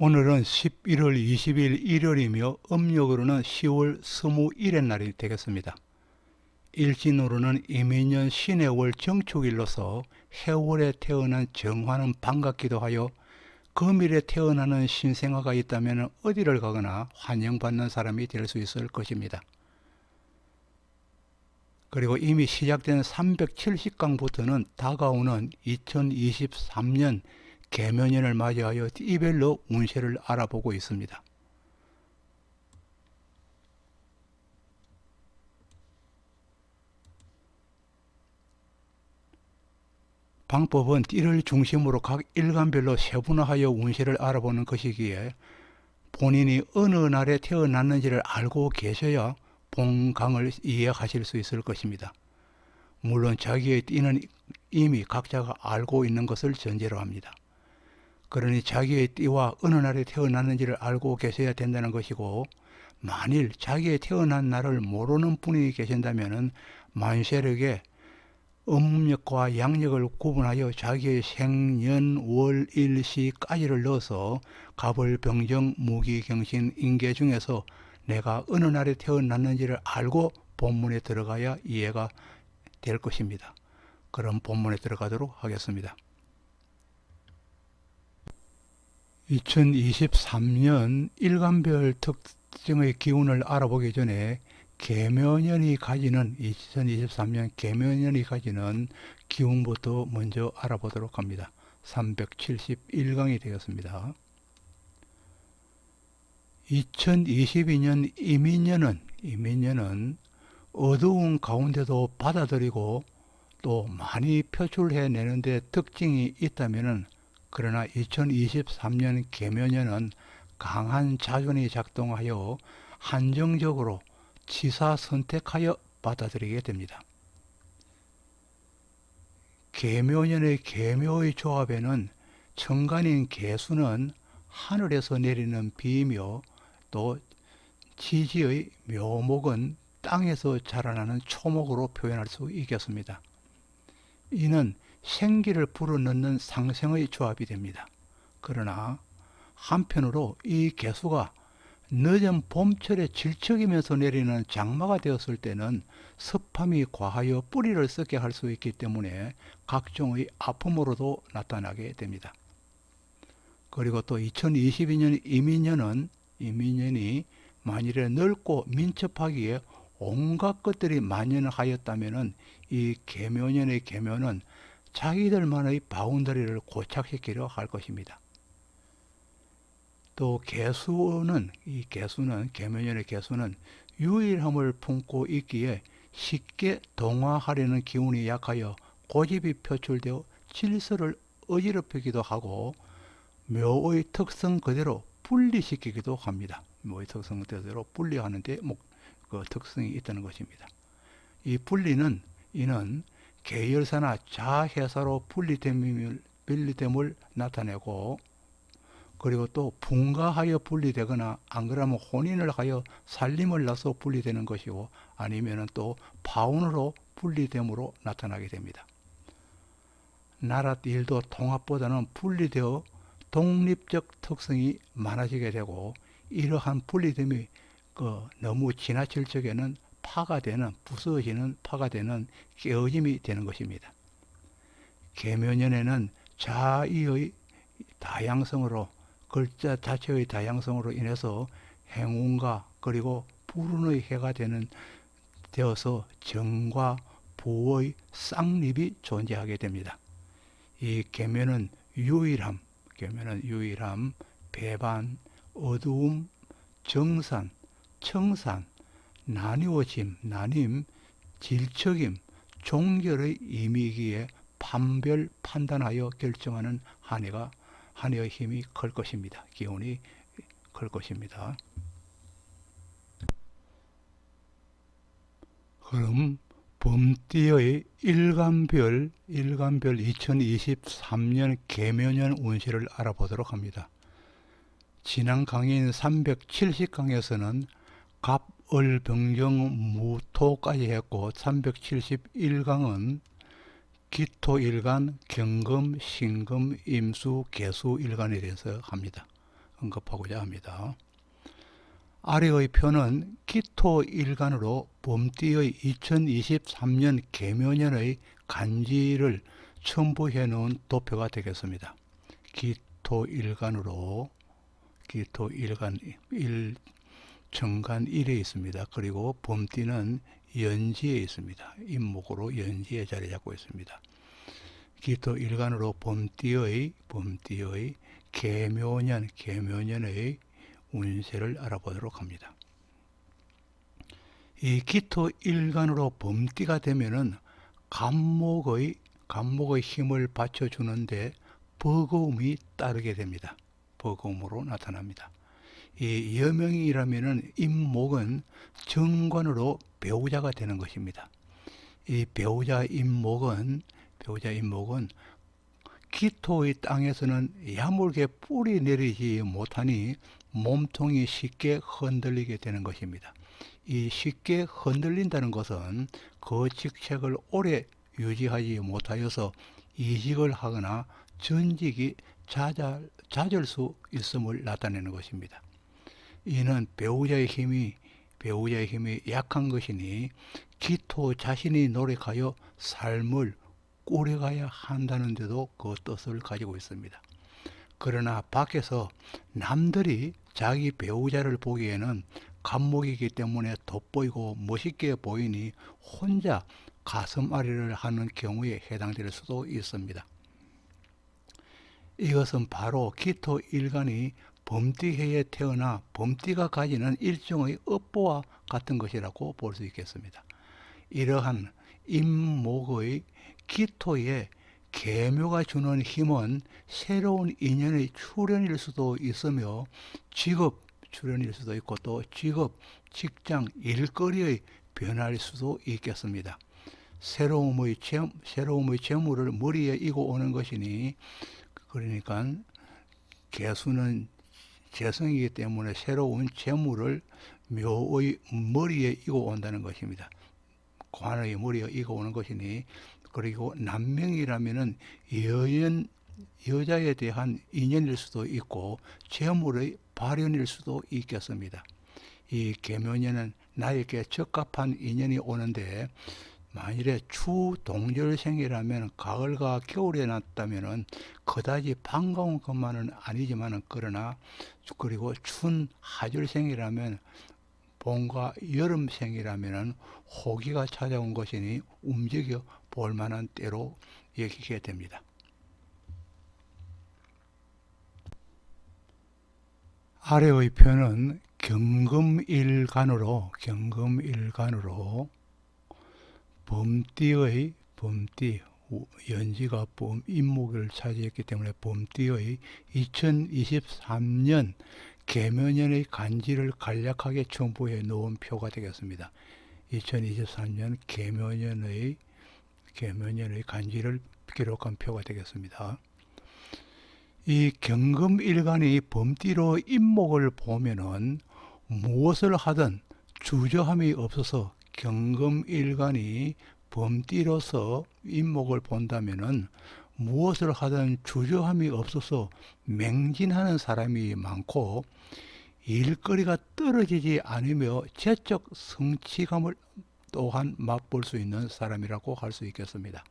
오늘은 11월 20일 일요일이며 음력으로는 10월 21일 날이 되겠습니다. 일진으로는 이민년 신해월 정축일로서 해월에 태어난 정화는 반갑기도 하여 금일에 태어나는 신생아가 있다면 어디를 가거나 환영받는 사람이 될 수 있을 것입니다. 그리고 이미 시작된 370강부터는 다가오는 2023년 개묘년을 맞이하여 이별로 운세를 알아보고 있습니다. 방법은 띠를 중심으로 각 일간별로 세분화하여 운세를 알아보는 것이기에 본인이 어느 날에 태어났는지를 알고 계셔야 본 강을 이해하실 수 있을 것입니다. 물론 자기의 띠는 이미 각자가 알고 있는 것을 전제로 합니다. 그러니 자기의 띠와 어느 날에 태어났는지를 알고 계셔야 된다는 것이고, 만일 자기의 태어난 날을 모르는 분이 계신다면 만세력에 음력과 양력을 구분하여 자기의 생년 월 일시까지를 넣어서 갑을 병정 무기경신 인계 중에서 내가 어느 날에 태어났는지를 알고 본문에 들어가야 이해가 될 것입니다. 그럼 본문에 들어가도록 하겠습니다. 2023년 일간별 특징의 기운을 알아보기 전에 개묘년이 가지는 2023년 개묘년이 가지는 기운부터 먼저 알아보도록 합니다. 371강이 되었습니다. 2022년 이민년은 어두운 가운데도 받아들이고 또 많이 표출해내는 데 특징이 있다면, 그러나 2023년 개묘년은 강한 자존이 작동하여 한정적으로 치사 선택하여 받아들이게 됩니다. 개묘년의 개묘의 조합에는 천간인 개수는 하늘에서 내리는 비이며, 또 지지의 묘목은 땅에서 자라나는 초목으로 표현할 수 있겠습니다. 이는 생기를 불어넣는 상생의 조합이 됩니다. 그러나 한편으로 이 개수가 늦은 봄철에 질척이면서 내리는 장마가 되었을 때는 습함이 과하여 뿌리를 썩게 할 수 있기 때문에 각종의 아픔으로도 나타나게 됩니다. 그리고 또 2022년 이민년이 만일에 넓고 민첩하기에 온갖 것들이 만연하였다면 이 개묘년의 개묘는 자기들만의 바운더리를 고착시키려 할 것입니다. 또 개묘년의 개수는 유일함을 품고 있기에 쉽게 동화하려는 기운이 약하여 고집이 표출되어 질서를 어지럽히기도 하고 묘의 특성 그대로 분리시키기도 합니다. 묘의 특성 그대로 분리하는데 그 특성이 있다는 것입니다. 이 분리는 이는 계열사나 자회사로 분리됨을 나타내고, 그리고 또 분가하여 분리되거나 안 그러면 혼인을 하여 살림을 나서 분리되는 것이고, 아니면 또 파혼으로 분리됨으로 나타나게 됩니다. 나라 일도 통합보다는 분리되어 독립적 특성이 많아지게 되고, 이러한 분리됨이 너무 지나칠 적에는 부서지는 파가 되는 깨어짐이 되는 것입니다. 개묘년에는 자의의 다양성으로, 글자 자체의 다양성으로 인해서 행운과 그리고 불운의 해가 되어서 정과 부의 쌍립이 존재하게 됩니다. 이 개묘는 유일함, 배반, 어두움, 정산, 청산, 나님, 질척임, 종결의 의미이기에 판별, 판단하여 결정하는 한 해의 힘이 클 것입니다. 기운이 클 것입니다. 그럼 범띠의 일간별 2023년 개묘년 운세를 알아보도록 합니다. 지난 강의인 370강에서는 갑, 을, 병정, 무토까지 했고, 371강은 기토 일간, 경금, 신금, 임수, 개수 일간에 대해서 합니다. 언급하고자 합니다. 아래의 표는 기토일간으로 범띠의 2023년 계묘년의 간지를 첨부해 놓은 도표가 되겠습니다. 기토일간으로 기토일간 정간 1에 있습니다. 그리고 범띠는 연지에 있습니다. 임목으로 연지에 자리 잡고 있습니다. 기토일간으로 범띠의 계묘년의 운세를 알아보도록 합니다. 이 기토일간으로 범띠가 되면은 간목의 힘을 받쳐주는데 버거움이 따르게 됩니다. 버거움으로 나타납니다. 이 여명이라면은 임목은 정관으로 배우자가 되는 것입니다. 이 배우자 임목은 기토의 땅에서는 야물게 뿌리 내리지 못하니 몸통이 쉽게 흔들리게 되는 것입니다. 이 쉽게 흔들린다는 것은 그 직책을 오래 유지하지 못하여서 이직을 하거나 전직이 잦을 수 있음을 나타내는 것입니다. 이는 배우자의 힘이 약한 것이니 기토 자신이 노력하여 삶을 꾸려가야 한다는데도 그 뜻을 가지고 있습니다. 그러나 밖에서 남들이 자기 배우자를 보기에는 간목이기 때문에 돋보이고 멋있게 보이니 혼자 가슴앓이를 하는 경우에 해당될 수도 있습니다. 이것은 바로 기토일간이 범띠해에 태어나 범띠가 가지는 일종의 업보와 같은 것이라고 볼 수 있겠습니다. 이러한 임목의 기토에 계묘가 주는 힘은 새로운 인연의 출현일 수도 있으며 직업 출현일 수도 있고 또 직업, 직장, 일거리의 변화일 수도 있겠습니다. 새로움의 재물을 머리에 이고 오는 것이니 그러니까 개수는 재성이기 때문에 새로운 재물을 묘의 머리에 이고 온다는 것입니다. 관의 머리에 이고 오는 것이니 그리고 남명이라면은 여자에 대한 인연일 수도 있고 재물의 발현일 수도 있겠습니다. 이 계묘년은 나에게 적합한 인연이 오는데 만일에 추동절생이라면 가을과 겨울에 났다면은 그다지 반가운 것만은 아니지만은 그리고 춘하절생이라면 봄과 여름생이라면은 호기가 찾아온 것이니 움직여 볼 만한 때로 여기게 됩니다. 아래의 표는 경금일간으로 범띠 연지가 임목을 차지했기 때문에 범띠의 2023년 계묘년의 간지를 간략하게 첨부해 놓은 표가 되겠습니다. 2023년 계묘년의 간지를 기록한 표가 되겠습니다. 이 경금일간이 범띠로 임목을 보면은 무엇을 하든 주저함이 없어서 경금일간이 범띠로서 임목을 본다면은 무엇을 하든 주저함이 없어서 맹진하는 사람이 많고 일거리가 떨어지지 않으며 재적 성취감을 또한 맛볼 수 있는 사람이라고 할 수 있겠습니다.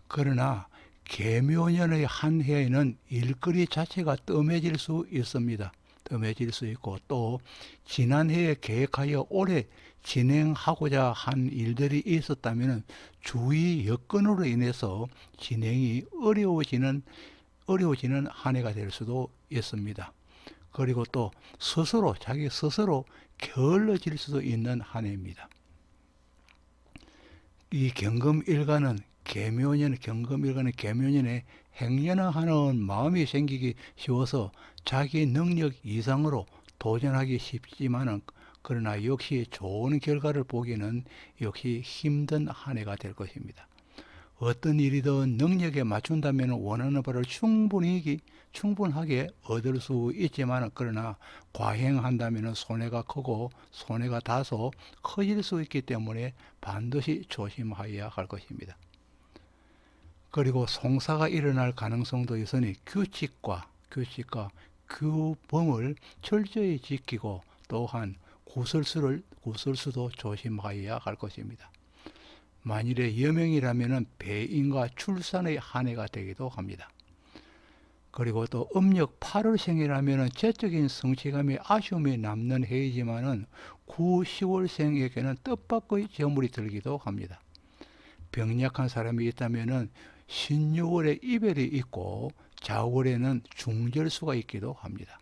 그러나 계묘년의 한 해에는 일거리 자체가 뜸해질 수 있습니다. 뜸해질 수 있고 또 지난 해에 계획하여 올해 진행하고자 한 일들이 있었다면 주위 여건으로 인해서 진행이 어려워지는 한 해가 될 수도 있습니다. 그리고 또 자기 스스로 게을러질 수도 있는 한 해입니다. 이 경금일간은 계묘년에 행연하는 마음이 생기기 쉬워서 자기 능력 이상으로 도전하기 쉽지만은 그러나 역시 좋은 결과를 보기는 역시 힘든 한 해가 될 것입니다. 어떤 일이든 능력에 맞춘다면 원하는 바를 충분하게 얻을 수 있지만 그러나 과행한다면 손해가 크고 손해가 다소 커질 수 있기 때문에 반드시 조심하여야 할 것입니다. 그리고 송사가 일어날 가능성도 있으니 규칙과 규범을 철저히 지키고 또한 구설수도 조심하여야 할 것입니다. 만일에 여명이라면 배임과 출산의 한 해가 되기도 합니다. 그리고 또 음력 8월생이라면 재적인 성취감이 아쉬움이 남는 해이지만은 9, 10월생에게는 뜻밖의 재물이 들기도 합니다. 병약한 사람이 있다면은 신유월에 이별이 있고 자월에는 중절수가 있기도 합니다.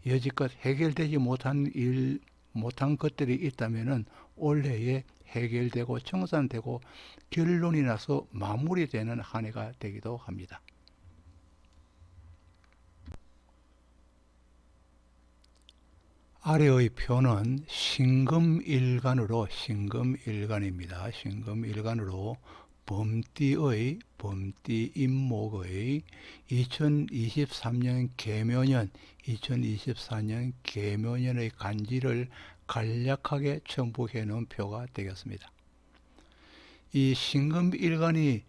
여지껏 해결되지 못한 것들이 있다면은 올해에 해결되고 청산되고 결론이 나서 마무리되는 한 해가 되기도 합니다. 아래의 표는 신금일간입니다. 신금일간으로 범띠임목의 2023년 계묘년의 간지를 간략하게 첨부해 놓은 표가 되겠습니다. 이 신금일간이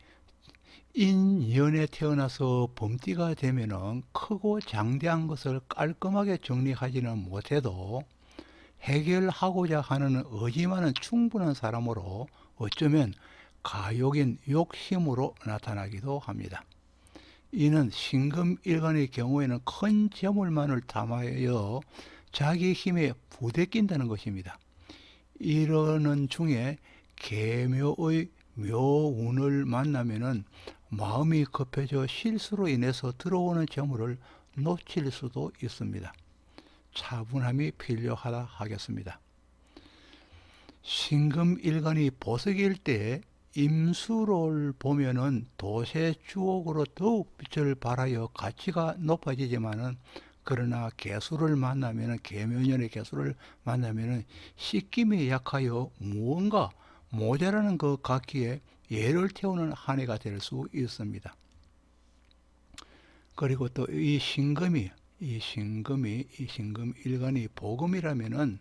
인연에 태어나서 범띠가 되면은 크고 장대한 것을 깔끔하게 정리하지는 못해도 해결하고자 하는 의지만은 충분한 사람으로 어쩌면 가욕인 욕심으로 나타나기도 합니다. 이는 신금일간의 경우에는 큰 재물만을 담하여 자기 힘에 부대낀다는 것입니다. 이러는 중에 계묘의 묘운을 만나면은 마음이 급해져 실수로 인해서 들어오는 재물을 놓칠 수도 있습니다. 차분함이 필요하다 하겠습니다. 신금일간이 보석일 때 임수를 보면은 도세 주옥으로 더욱 빛을 발하여 가치가 높아지지만은 그러나 계수를 만나면은 계묘년의 계수를 만나면은 씻김이 약하여 무언가 모자라는 것 같기에 예를 태우는 한 해가 될 수 있습니다. 그리고 또 이 신금일간이 복음이라면은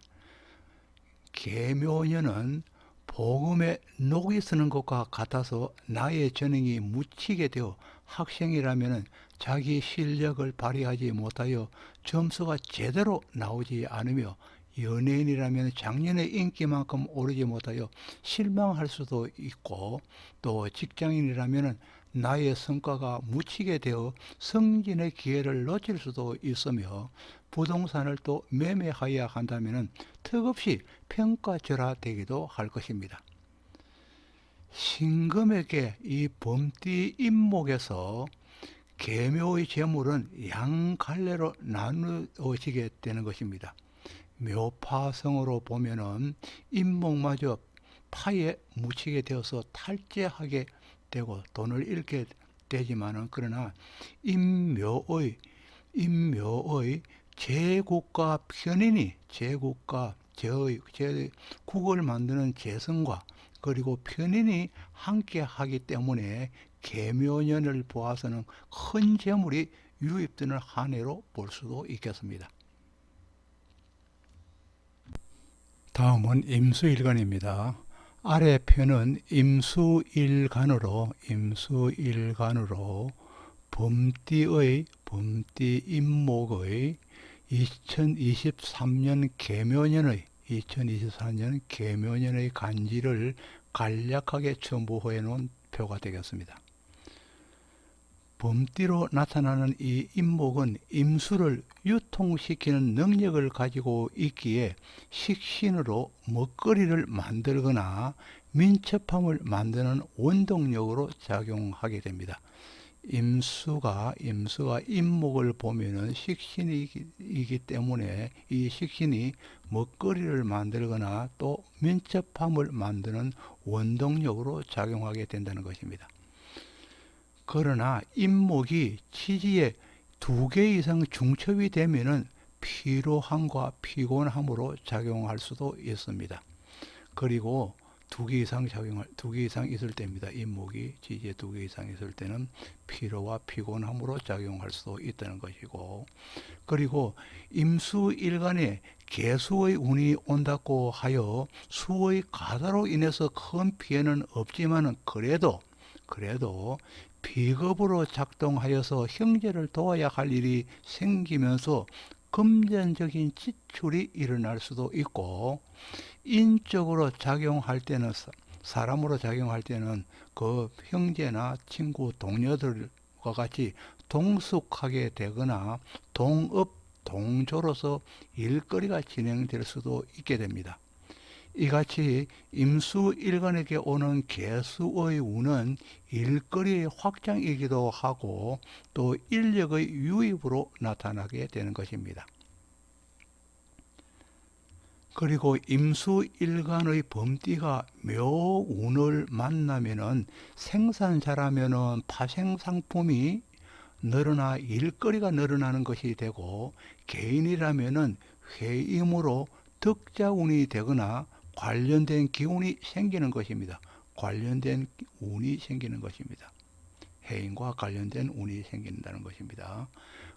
계묘년은 복음에 녹이 쓰는 것과 같아서 나의 전행이 묻히게 되어 학생이라면은 자기 실력을 발휘하지 못하여 점수가 제대로 나오지 않으며 연예인이라면 작년의 인기만큼 오르지 못하여 실망할 수도 있고 또 직장인이라면 나의 성과가 묻히게 되어 승진의 기회를 놓칠 수도 있으며 부동산을 또 매매하여야 한다면 턱없이 평가절하되기도 할 것입니다. 신금에게 이 범띠 임목에서 계묘의 재물은 양갈래로 나누어지게 되는 것입니다. 묘파성으로 보면은 임목마저 파에 묻히게 되어서 탈재하게 되고 돈을 잃게 되지만은 그러나 임묘의 제국과 편인이 제국을 만드는 재성과 그리고 편인이 함께 하기 때문에 계묘년을 보아서는 큰 재물이 유입되는 한 해로 볼 수도 있겠습니다. 다음은 임수일간입니다. 아래 표는 임수일간으로 범띠임목의 2023년 계묘년의 간지를 간략하게 첨부해 놓은 표가 되겠습니다. 범띠로 나타나는 이 임목은 임수를 유통시키는 능력을 가지고 있기에 식신으로 먹거리를 만들거나 민첩함을 만드는 원동력으로 작용하게 됩니다. 임수가 임목을 보면은 식신이기 때문에 이 식신이 먹거리를 만들거나 또 민첩함을 만드는 원동력으로 작용하게 된다는 것입니다. 그러나 임목이 지지에 2개 이상 중첩이 되면은 피로함과 피곤함으로 작용할 수도 있습니다. 그리고 2개 이상 있을 때입니다. 임목이 지지에 2개 이상 있을 때는 피로와 피곤함으로 작용할 수도 있다는 것이고, 그리고 임수일간에 계수의 운이 온다고 하여 수의 가다로 인해서 큰 피해는 없지만은 그래도 비겁으로 작동하여서 형제를 도와야 할 일이 생기면서 금전적인 지출이 일어날 수도 있고, 인적으로 작용할 때는, 사람으로 작용할 때는 그 형제나 친구, 동료들과 같이 동숙하게 되거나 동업, 동조로서 일거리가 진행될 수도 있게 됩니다. 이같이 임수일간에게 오는 개수의 운은 일거리의 확장이기도 하고 또 인력의 유입으로 나타나게 되는 것입니다. 그리고 임수일간의 범띠가 묘운을 만나면은 생산자라면은 파생상품이 늘어나 일거리가 늘어나는 것이 되고, 개인이라면은 회임으로 득자운이 되거나 관련된 기운이 생기는 것입니다. 관련된 운이 생기는 것입니다. 해인과 관련된 운이 생긴다는 것입니다.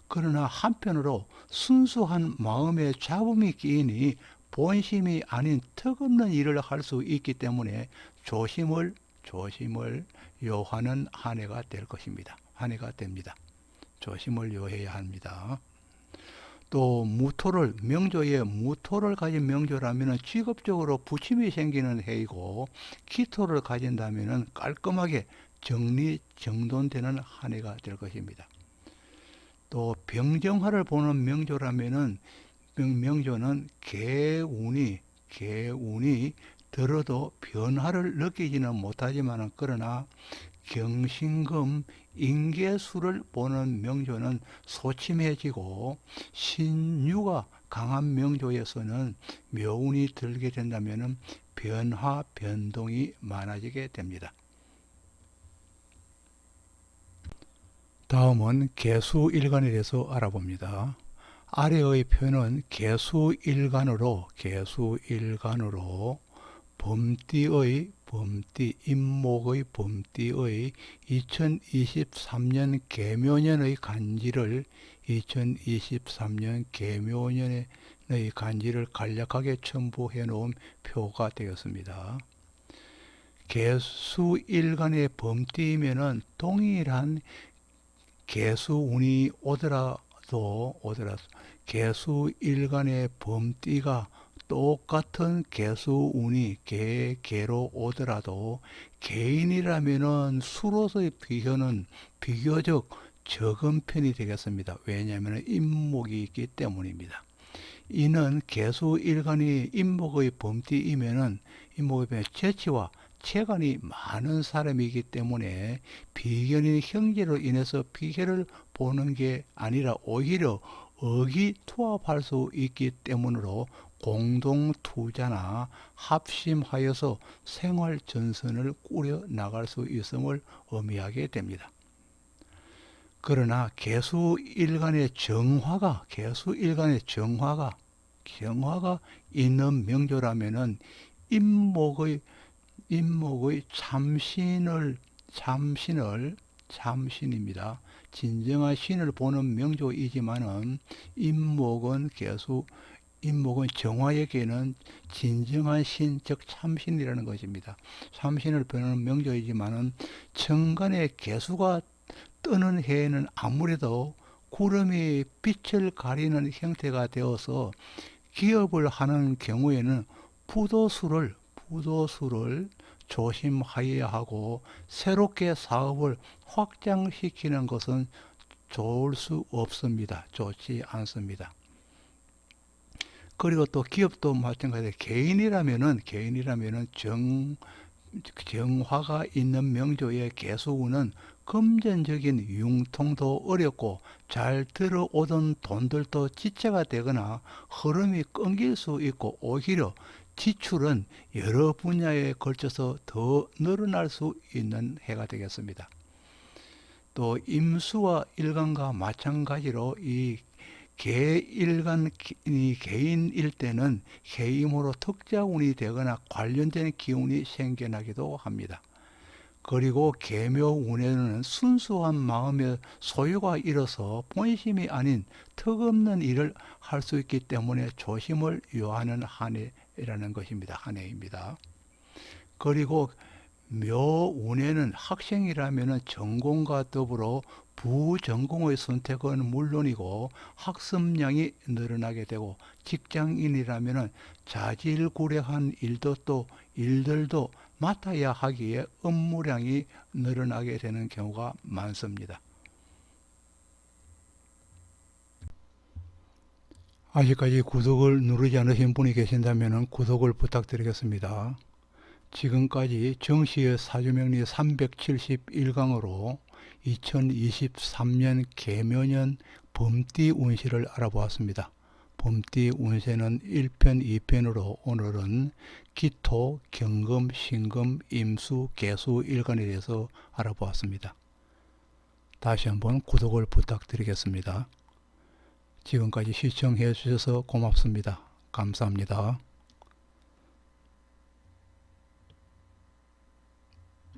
그러나 한편으로 순수한 마음의 잡음이 끼이니 본심이 아닌 턱없는 일을 할 수 있기 때문에 조심을 요하는 한 해가 될 것입니다. 한 해가 됩니다. 조심을 요해야 합니다. 또 무토를, 명조에 무토를 가진 명조라면 직업적으로 부침이 생기는 해이고, 기토를 가진다면 깔끔하게 정리정돈되는 한 해가 될 것입니다. 또 병정화를 보는 명조라면은 명조는 개운이 들어도 변화를 느끼지는 못하지만, 그러나 경신금 인계수를 보는 명조는 소침해지고, 신유가 강한 명조에서는 묘운이 들게 된다면 변화 변동이 많아지게 됩니다. 다음은 개수일간에 대해서 알아봅니다. 아래의 표는 개수일간으로 임목의 범띠의 2023년 계묘년의 간지를 2023년 계묘년의 간지를 간략하게 첨부해 놓은 표가 되었습니다. 개수일간의 범띠이면은 동일한 개수운이 오더라도 개수일간의 범띠가 똑같은 개수운이 개로 오더라도 개인이라면은 수로서의 비교는 비교적 적은 편이 되겠습니다. 왜냐하면 임목이 있기 때문입니다. 이는 개수일간이 임목의 범띠이면은 임목의 재치와 체간이 많은 사람이기 때문에 비견인 형제로 인해서 피해를 보는 게 아니라 오히려 의기투합할 수 있기 때문으로 공동투자나 합심하여서 생활전선을 꾸려나갈 수 있음을 의미하게 됩니다. 그러나 개수일간의 정화가 있는 명조라면은 임목의 참신입니다. 진정한 신을 보는 명조이지만은 임목은 정화에게는 진정한 신, 즉 참신이라는 것입니다. 참신을 보는 명조이지만은 천간의 개수가 뜨는 해에는 아무래도 구름이 빛을 가리는 형태가 되어서 기업을 하는 경우에는 부도수를 조심하여야 하고, 새롭게 사업을 확장시키는 것은 좋을 수 없습니다. 좋지 않습니다. 그리고 또 기업도 마찬가지로 개인이라면은 정화가 있는 명조의 개수운은 금전적인 융통도 어렵고 잘 들어오던 돈들도 지체가 되거나 흐름이 끊길 수 있고, 오히려 지출은 여러 분야에 걸쳐서 더 늘어날 수 있는 해가 되겠습니다. 또 임수와 일간과 마찬가지로 이 개인일 때는 해임으로 특자운이 되거나 관련된 기운이 생겨나기도 합니다. 그리고 계묘운에는 순수한 마음의 소유가 일어서 본심이 아닌 턱없는 일을 할 수 있기 때문에 조심을 요하는 한 해라는 것입니다. 한 해입니다. 그리고 묘운에는 학생이라면 전공과 더불어 부전공의 선택은 물론이고 학습량이 늘어나게 되고, 직장인이라면 자질구레한 일도 또 일들도 맡아야 하기에 업무량이 늘어나게 되는 경우가 많습니다. 아직까지 구독을 누르지 않으신 분이 계신다면 구독을 부탁드리겠습니다. 지금까지 정시의 사주명리 371강으로 2023년 개묘년 범띠 운세를 알아보았습니다. 범띠 운세는 1편, 2편으로 오늘은 기토, 경금, 신금, 임수, 계수 일간에 대해서 알아보았습니다. 다시 한번 구독을 부탁드리겠습니다. 지금까지 시청해 주셔서 고맙습니다. 감사합니다.